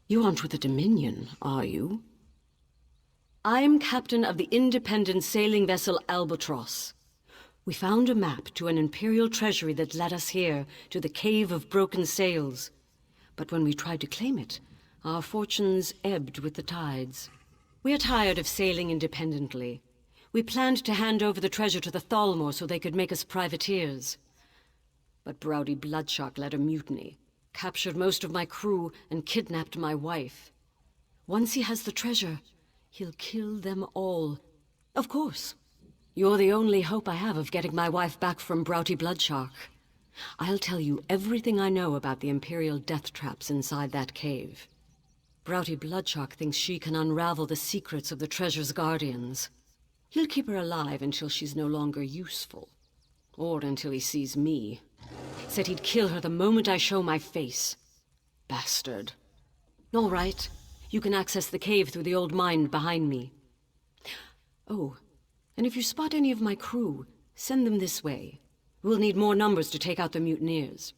You aren't with the Dominion, are you? I'm captain of the independent sailing vessel Albatross. We found a map to an Imperial treasury that led us here, to the Cave of Broken Sails. But when we tried to claim it, our fortunes ebbed with the tides. We are tired of sailing independently. We planned to hand over the treasure to the Thalmor so they could make us privateers. But Browdy Bloodshark led a mutiny, captured most of my crew, and kidnapped my wife. Once he has the treasure, he'll kill them all. Of course. You're the only hope I have of getting my wife back from Browdy Bloodshark. I'll tell you everything I know about the Imperial death traps inside that cave. Browdy Bloodshark thinks she can unravel the secrets of the treasure's guardians. He'll keep her alive until she's no longer useful. Or until he sees me. Said he'd kill her the moment I show my face. Bastard. All right. You can access the cave through the old mine behind me. Oh, and if you spot any of my crew, send them this way. We'll need more numbers to take out the mutineers.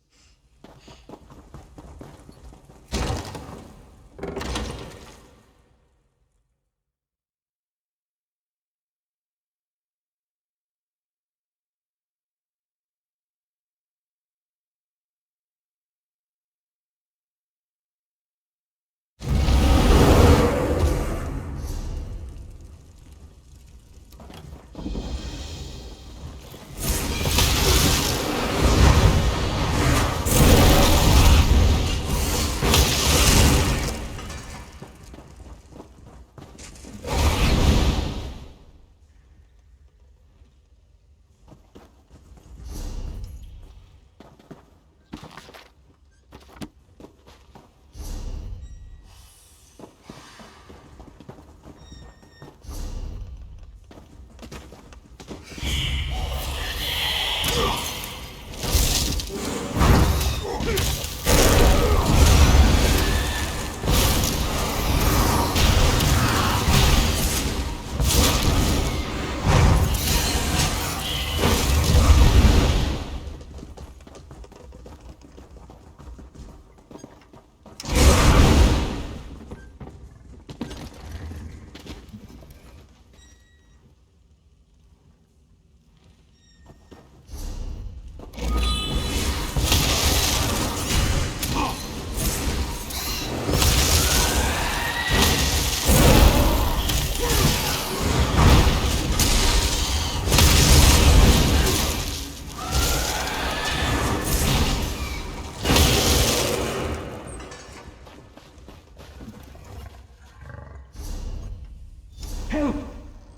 Help!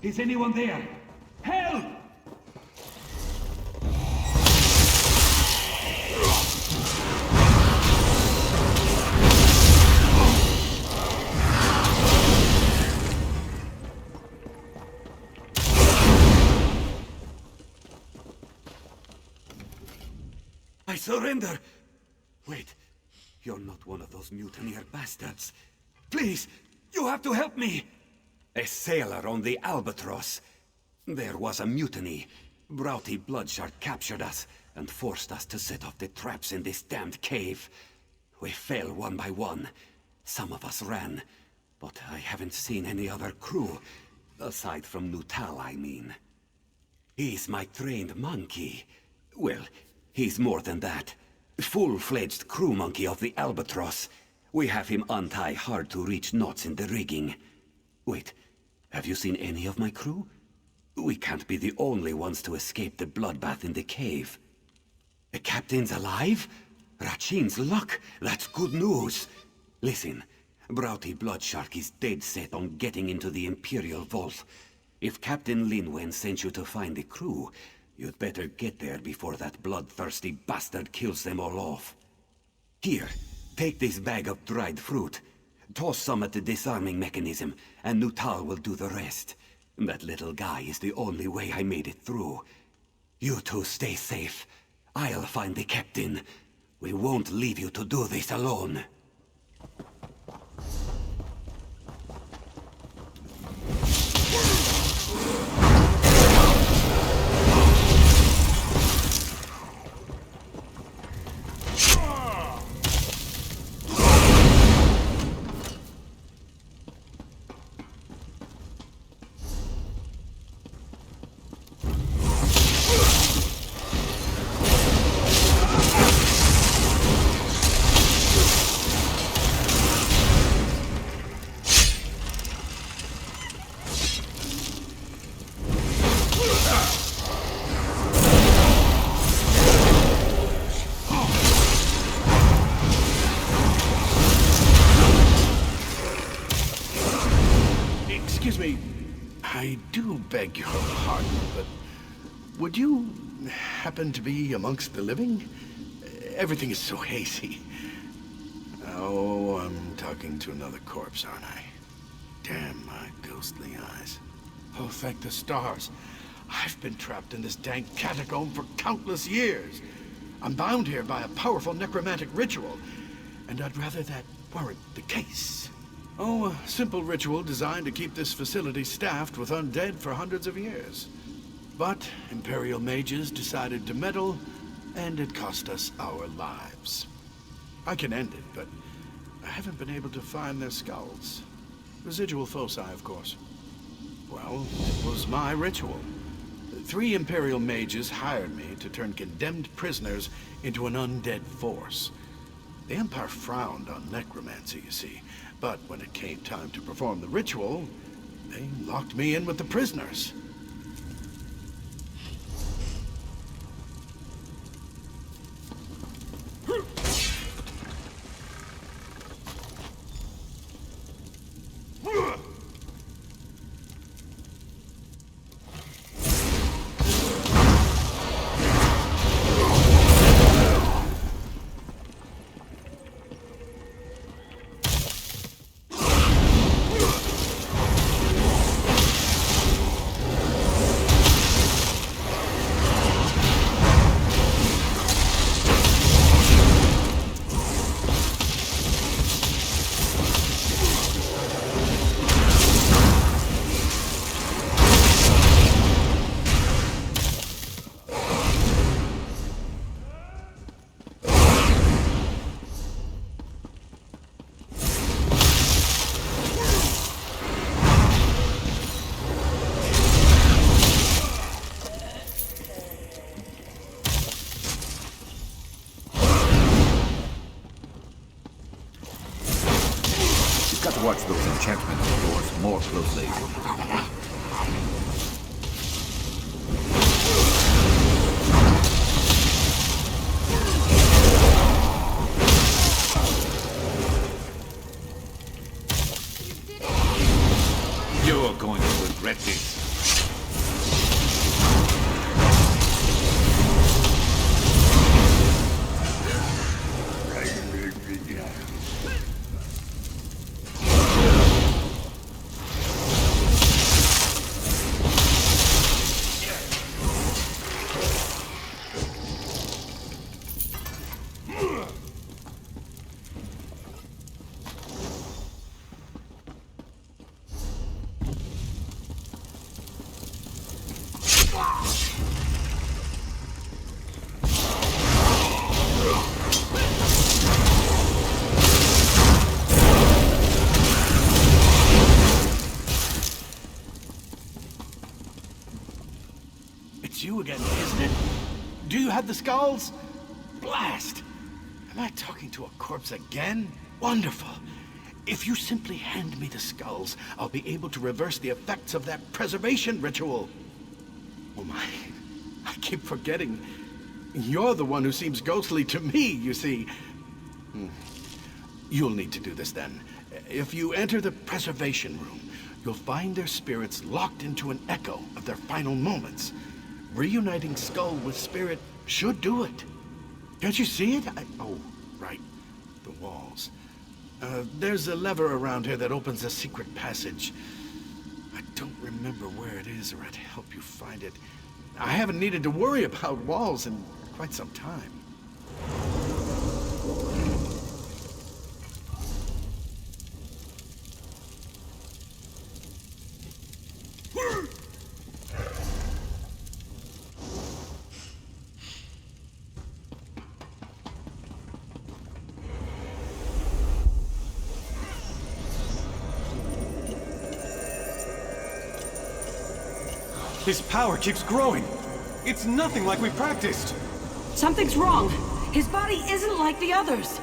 Is anyone there? Help! I surrender! Wait, you're not one of those mutineer bastards. Please, you have to help me! A sailor on the Albatross. There was a mutiny. Browdy Bloodshark captured us and forced us to set off the traps in this damned cave. We fell one by one. Some of us ran, but I haven't seen any other crew. Aside from Nutal, I mean. He's my trained monkey. Well, he's more than that. Full-fledged crew monkey of the Albatross. We have him untie hard-to-reach knots in the rigging. Wait, have you seen any of my crew? We can't be the only ones to escape the bloodbath in the cave. The captain's alive? Rachin's luck! That's good news! Listen, Browdy Bloodshark is dead set on getting into the Imperial Vault. If Captain Linwen sent you to find the crew, you'd better get there before that bloodthirsty bastard kills them all off. Here, take this bag of dried fruit. Toss some at the disarming mechanism, and Nutal will do the rest. That little guy is the only way I made it through. You two stay safe. I'll find the captain. We won't leave you to do this alone. me. I do beg your pardon, but would you happen to be amongst the living? Everything is so hazy. Oh, I'm talking to another corpse, aren't I? Damn my ghostly eyes. Oh, thank the stars. I've been trapped in this dank catacomb for countless years. I'm bound here by a powerful necromantic ritual, and I'd rather that weren't the case. Oh, a simple ritual designed to keep this facility staffed with undead for hundreds of years. But Imperial mages decided to meddle, and it cost us our lives. I can end it, but I haven't been able to find their skulls. Residual foci, of course. Well, it was my ritual. 3 Imperial mages hired me to turn condemned prisoners into an undead force. The Empire frowned on necromancy, you see. But when it came time to perform the ritual, they locked me in with the prisoners. Got to watch those enchantments of yours more closely. You're going to regret this. It's you again, isn't it? Do you have the skulls? Blast! Am I talking to a corpse again? Wonderful. If you simply hand me the skulls, I'll be able to reverse the effects of that preservation ritual. Oh my, I keep forgetting. You're the one who seems ghostly to me, you see. You'll need to do this then. If you enter the preservation room, you'll find their spirits locked into an echo of their final moments. Reuniting skull with spirit should do it. Can't you see it? Oh, right. The walls. There's a lever around here that opens a secret passage. I don't remember where it is, or I'd help you find it. I haven't needed to worry about walls in quite some time. His power keeps growing. It's nothing like we practiced. Something's wrong. His body isn't like the others.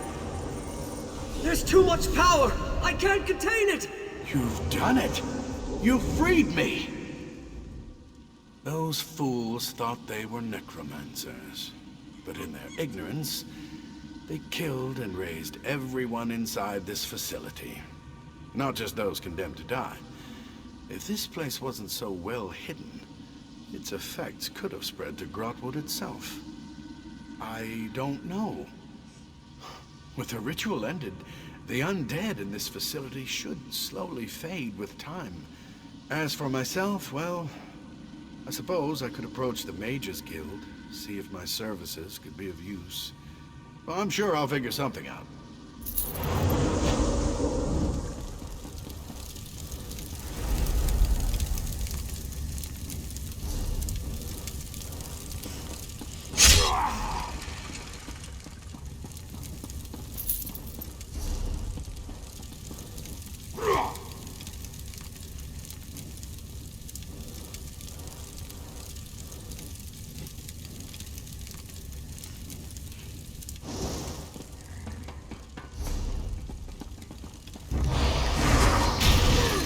There's too much power! I can't contain it! You've done it! You freed me! Those fools thought they were necromancers. But in their ignorance, they killed and raised everyone inside this facility. Not just those condemned to die. If this place wasn't so well hidden, its effects could have spread to Grahtwood itself. I don't know. With the ritual ended, the undead in this facility should slowly fade with time. As for myself, well, I suppose I could approach the Mages Guild, see if my services could be of use. Well, I'm sure I'll figure something out.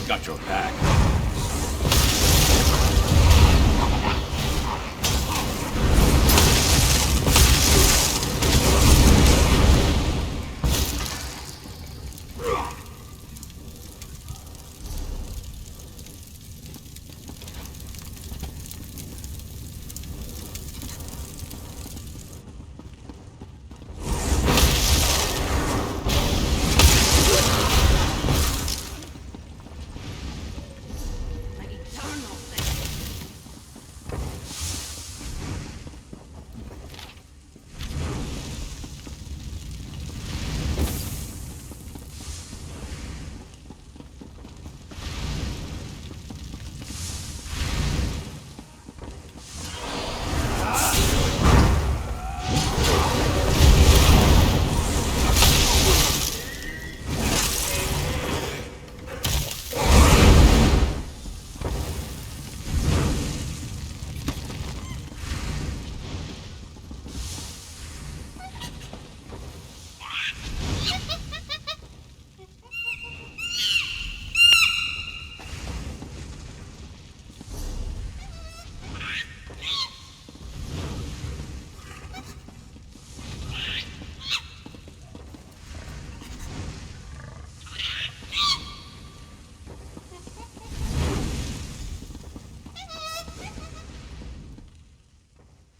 Got your back.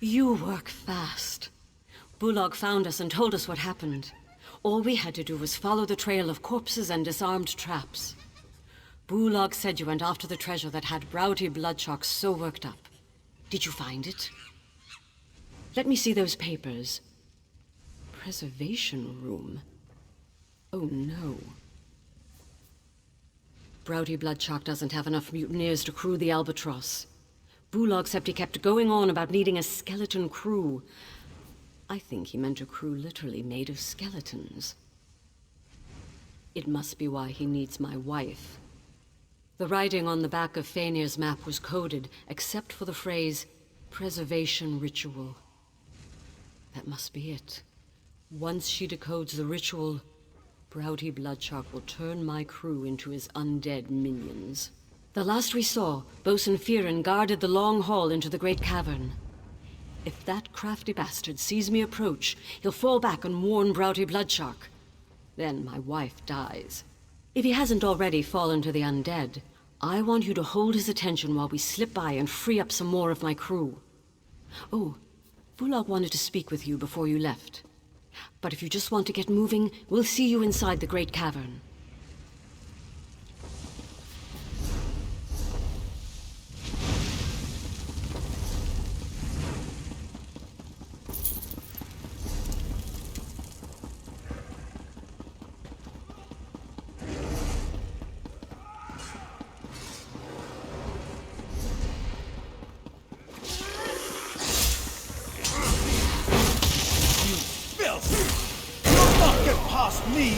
You work fast. Bullock found us and told us what happened. All we had to do was follow the trail of corpses and disarmed traps. Bullock said you went after the treasure that had Browty Bloodchalk so worked up. Did you find it? Let me see those papers. Preservation room. Oh no. Browty Bloodchalk doesn't have enough mutineers to crew the Albatross. Bullock said he kept going on about needing a skeleton crew. I think he meant a crew literally made of skeletons. It must be why he needs my wife. The writing on the back of Faenir's map was coded, except for the phrase, preservation ritual. That must be it. Once she decodes the ritual, Browty Bloodchalk will turn my crew into his undead minions. The last we saw, Bosun Fearin guarded the long hall into the great cavern. If that crafty bastard sees me approach, he'll fall back and warn Browty Bloodchalk. Then my wife dies. If he hasn't already fallen to the undead, I want you to hold his attention while we slip by and free up some more of my crew. Oh, Bullock wanted to speak with you before you left. But if you just want to get moving, we'll see you inside the great cavern. Me!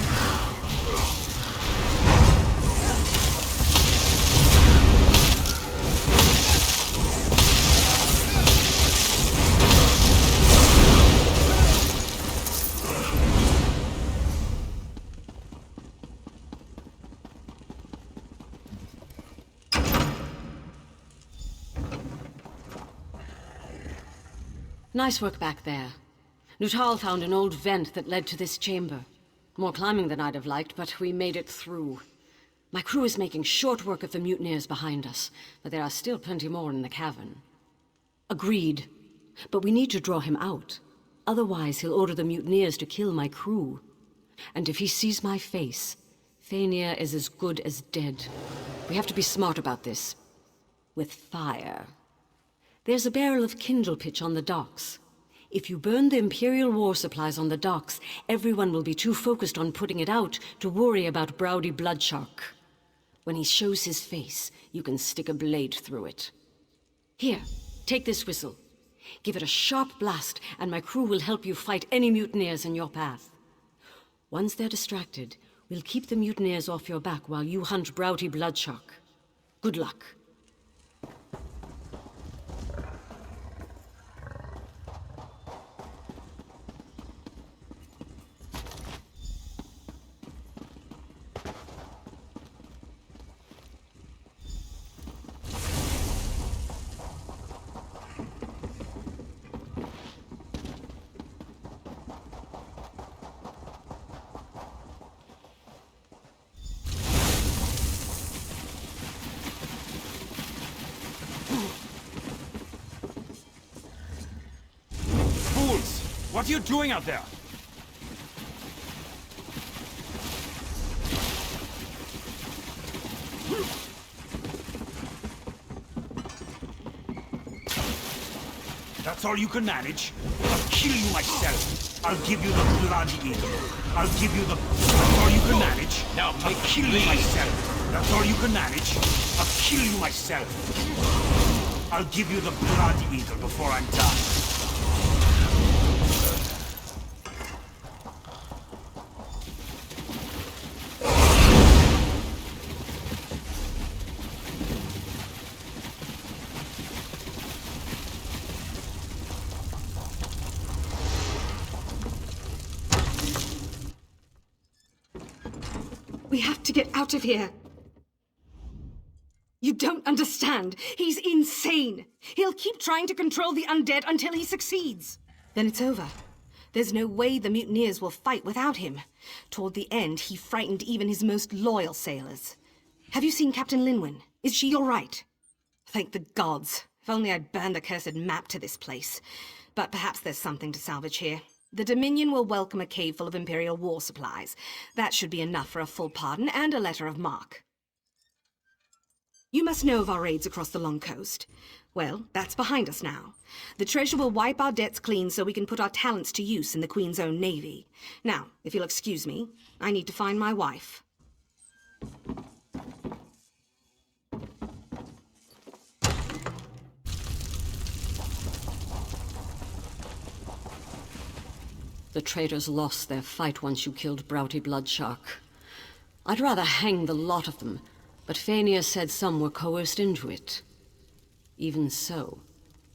Nice work back there. Nuttall found an old vent that led to this chamber. More climbing than I'd have liked, but we made it through. My crew is making short work of the mutineers behind us, but there are still plenty more in the cavern. Agreed. But we need to draw him out. Otherwise, he'll order the mutineers to kill my crew. And if he sees my face, Fania is as good as dead. We have to be smart about this. With fire. There's a barrel of kindle pitch on the docks. If you burn the Imperial war supplies on the docks, everyone will be too focused on putting it out to worry about Browdy Bloodshark. When he shows his face, you can stick a blade through it. Here, take this whistle. Give it a sharp blast, and my crew will help you fight any mutineers in your path. Once they're distracted, we'll keep the mutineers off your back while you hunt Browdy Bloodshark. Good luck. What are you doing out there? That's all you can manage? I'll kill you myself. I'll give you the bloody eagle. I'll give you the... That's all you can manage? Now I'll kill you myself. That's all you can manage? I'll kill you myself. I'll give you the bloody eagle before I'm done. We have to get out of here. You don't understand. He's insane. He'll keep trying to control the undead until he succeeds. Then it's over. There's no way the mutineers will fight without him. Toward the end, he frightened even his most loyal sailors. Have you seen Captain Linwin? Is she all right? Thank the gods. If only I'd burned the cursed map to this place. But perhaps there's something to salvage here. The Dominion will welcome a cave full of Imperial war supplies. That should be enough for a full pardon and a letter of marque. You must know of our raids across the Long Coast. Well, that's behind us now. The treasure will wipe our debts clean so we can put our talents to use in the Queen's own navy. Now, if you'll excuse me, I need to find my wife. The traitors lost their fight once you killed Browdy Bloodshark. I'd rather hang the lot of them, but Fania said some were coerced into it. Even so,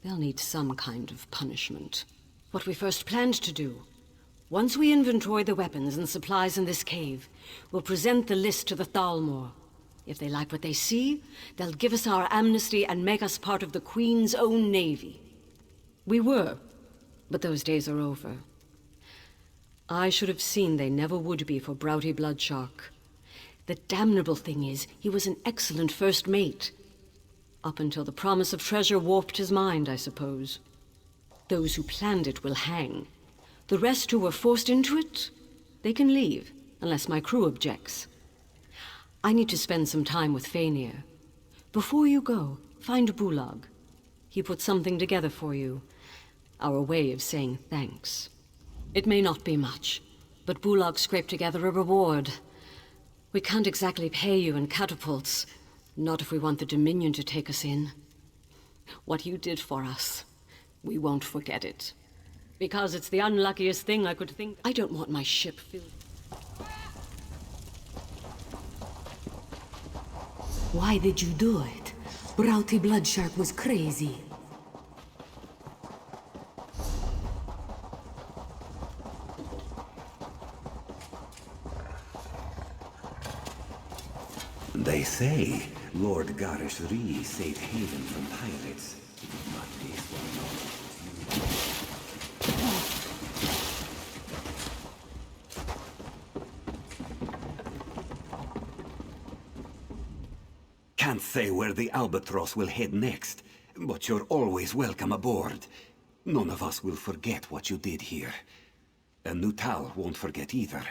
they'll need some kind of punishment. What we first planned to do. Once we inventory the weapons and supplies in this cave, we'll present the list to the Thalmor. If they like what they see, they'll give us our amnesty and make us part of the Queen's own navy. We were, but those days are over. I should have seen they never would be for Browdy Bloodshark. The damnable thing is, he was an excellent first mate. Up until the promise of treasure warped his mind, I suppose. Those who planned it will hang. The rest who were forced into it, they can leave, unless my crew objects. I need to spend some time with Fania. Before you go, find Bulag. He put something together for you. Our way of saying thanks. It may not be much, but Bulag scraped together a reward. We can't exactly pay you in catapults, not if we want the Dominion to take us in. What you did for us, we won't forget it. Because it's the unluckiest thing I could think. I don't want my ship filled. Why did you do it? Browdy Bloodshark was crazy. They say Lord Garish Ree saved Haven from pirates, but this one knows. can't say where the Albatross will head next, but you're always welcome aboard. None of us will forget what you did here. And Nutal won't forget either.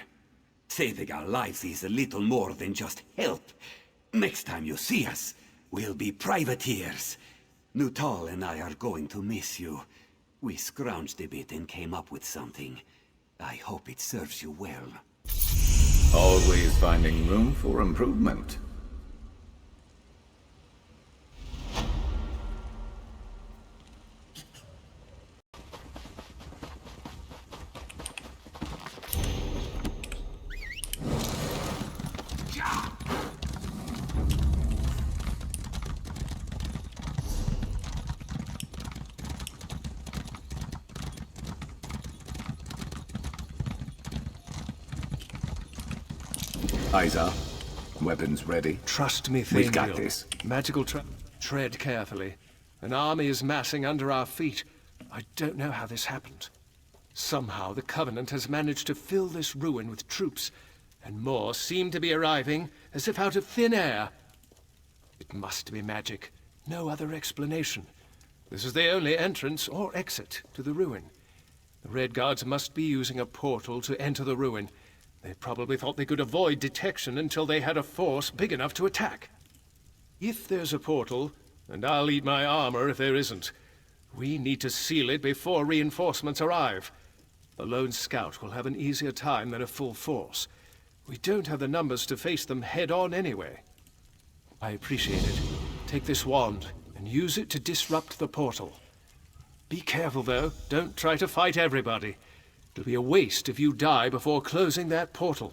Saving our lives is a little more than just help. Next time you see us, we'll be privateers. Nutal and I are going to miss you. We scrounged a bit and came up with something. I hope it serves you well. Always finding room for improvement. Eyes up. Weapons ready. Trust me, Tamriel. We've got this. Magical tread carefully. An army is massing under our feet. I don't know how this happened. Somehow the Covenant has managed to fill this ruin with troops, and more seem to be arriving as if out of thin air. It must be magic. No other explanation. This is the only entrance or exit to the ruin. The Red Guards must be using a portal to enter the ruin. They probably thought they could avoid detection until they had a force big enough to attack. If there's a portal, and I'll eat my armor if there isn't, we need to seal it before reinforcements arrive. A lone scout will have an easier time than a full force. We don't have the numbers to face them head-on anyway. I appreciate it. Take this wand and use it to disrupt the portal. Be careful, though. Don't try to fight everybody. It'll be a waste if you die before closing that portal.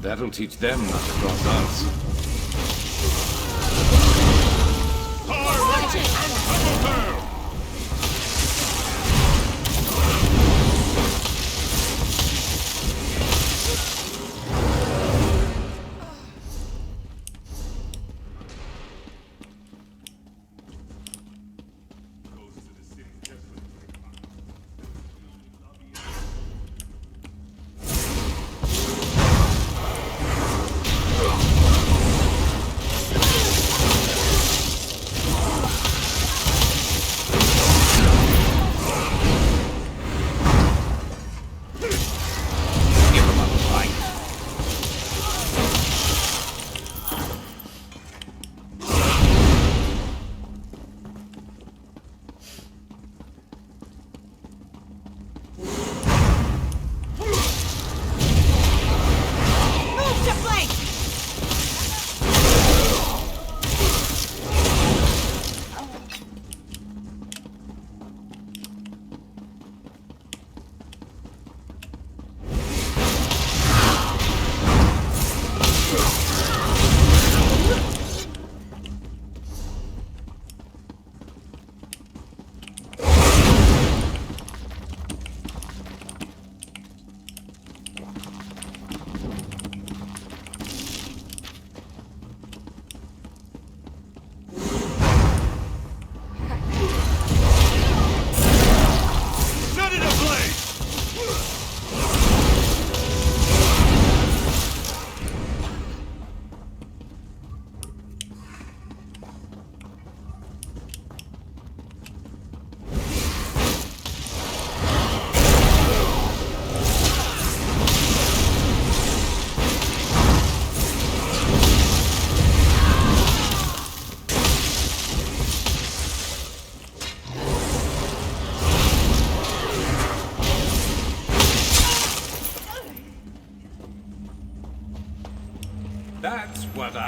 That'll teach them not to cross us.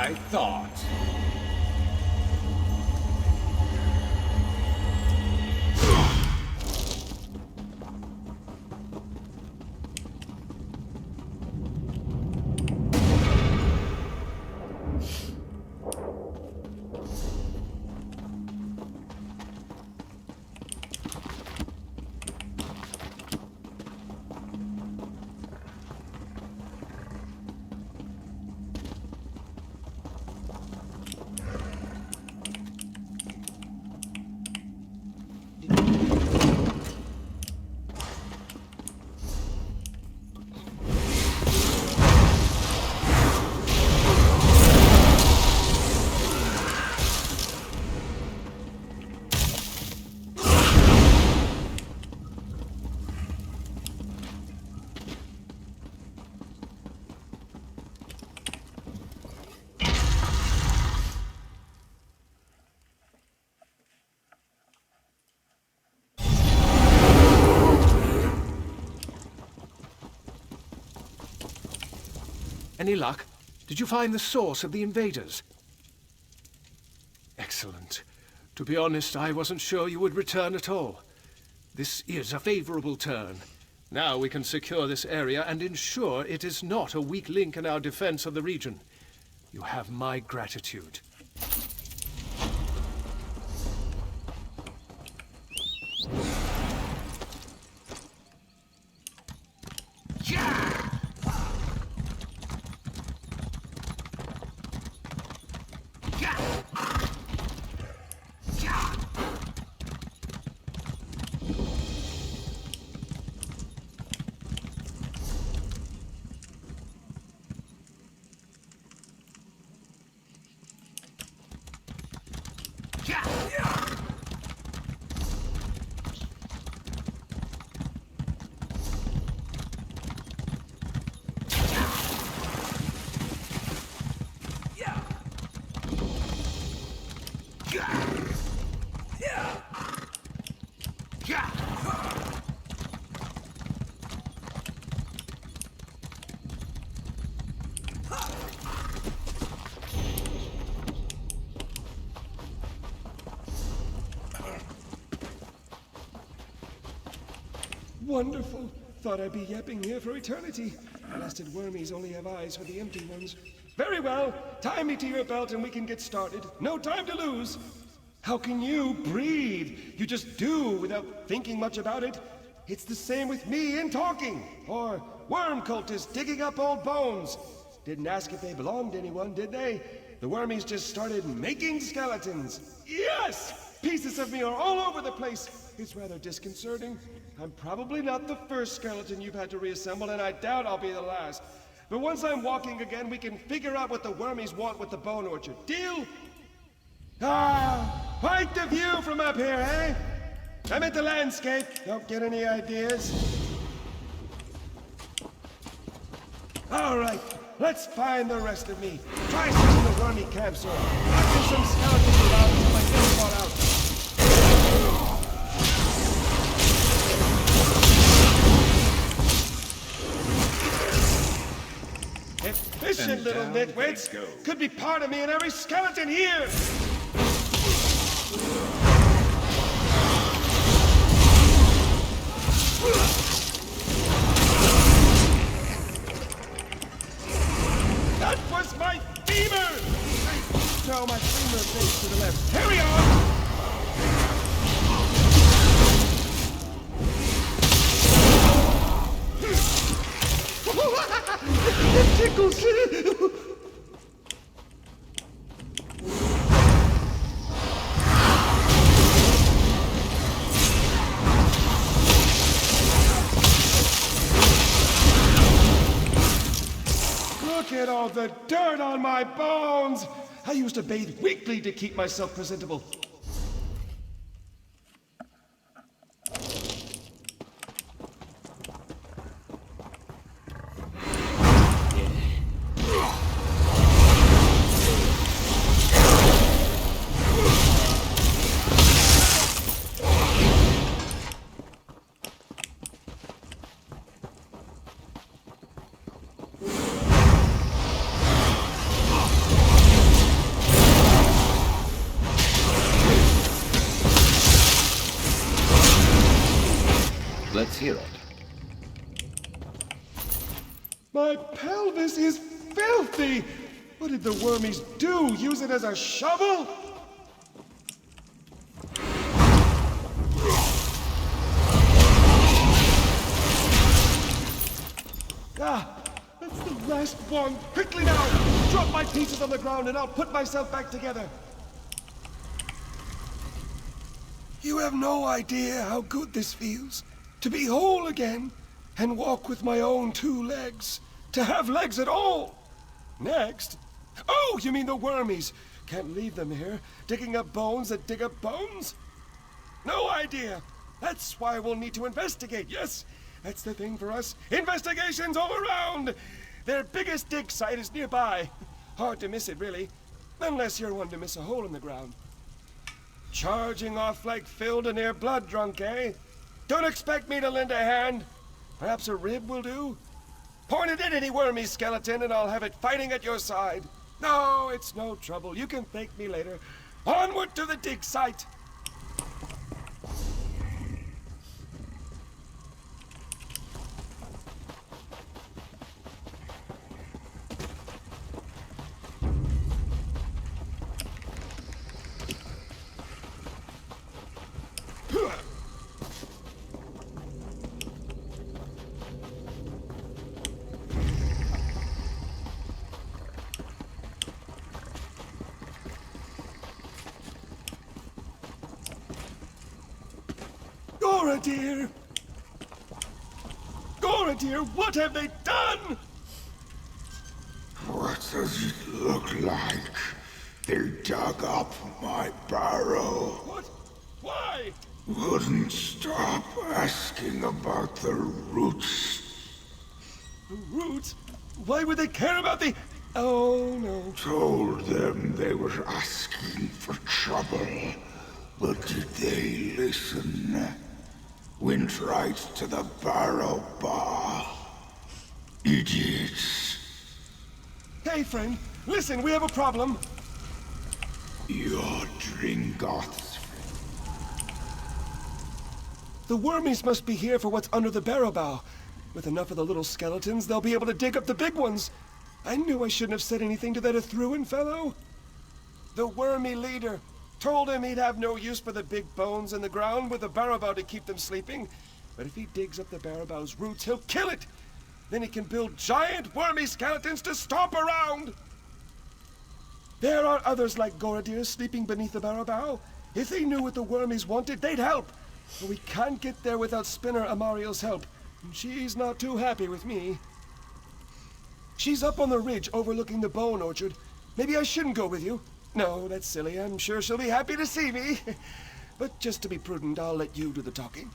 I thought. Any luck? Did you find the source of the invaders? Excellent. To be honest, I wasn't sure you would return at all. This is a favorable turn. Now we can secure this area and ensure it is not a weak link in our defense of the region. You have my gratitude. Wonderful. Thought I'd be yapping here for eternity. Blasted wormies only have eyes for the empty ones. Very well. Tie me to your belt and we can get started. No time to lose. How can you breathe? You just do without thinking much about it. It's the same with me in talking. Or worm cultists digging up old bones. Didn't ask if they belonged to anyone, did they? The wormies just started making skeletons. Yes! Pieces of me are all over the place. It's rather disconcerting. I'm probably not the first skeleton you've had to reassemble, and I doubt I'll be the last. But once I'm walking again, we can figure out what the wormies want with the bone orchard. Deal? Ah, quite the view from up here, eh? I meant the landscape. Don't get any ideas. All right, let's find the rest of me. Try searching the wormy camp, sir. I'll get some skeletons around until I get them all out. Efficient little nitwits! Could be part of me in every skeleton here! That was my femur! No, my femur face to the left. Carry on! It tickles! Look at all the dirt on my bones! I used to bathe weekly to keep myself presentable. Let's hear it. My pelvis is filthy! What did the wormies do? Use it as a shovel? Ah, that's the last one. Quickly now! Drop my pieces on the ground and I'll put myself back together. You have no idea how good this feels. To be whole again and walk with my own 2 legs. To have legs at all. Next? Oh, you mean the wormies. Can't leave them here, digging up bones that dig up bones? No idea. That's why we'll need to investigate, yes? That's the thing for us. Investigations all around! Their biggest dig site is nearby. Hard to miss it, really. Unless you're one to miss a hole in the ground. Charging off like filled and near blood drunk, eh? Don't expect me to lend a hand. Perhaps a rib will do? Point it at any wormy skeleton and I'll have it fighting at your side. No, it's no trouble. You can thank me later. Onward to the dig site! Gora, dear! Gora, dear, what have they done? What does it look like? They dug up my barrow. What? Why? Wouldn't stop asking about the roots. The roots? Why would they care about the... Oh, no. Told them they were asking for trouble. But did they listen? Went right to the barrow bar. Idiots. Hey, friend. Listen, we have a problem. You're Dringoth's. The wormies must be here for what's under the barrow bow. With enough of the little skeletons, they'll be able to dig up the big ones. I knew I shouldn't have said anything to that Ithruin fellow. The wormy leader. Told him he'd have no use for the big bones in the ground with the barrow bow to keep them sleeping. But if he digs up the barrow bow's roots, he'll kill it. Then he can build giant wormy skeletons to stomp around. There are others like Goradir sleeping beneath the barrow bow. If they knew what the wormies wanted, they'd help. But we can't get there without Spinner Amariel's help. And she's not too happy with me. She's up on the ridge overlooking the bone orchard. Maybe I shouldn't go with you. No, that's silly. I'm sure she'll be happy to see me. But just to be prudent, I'll let you do the talking.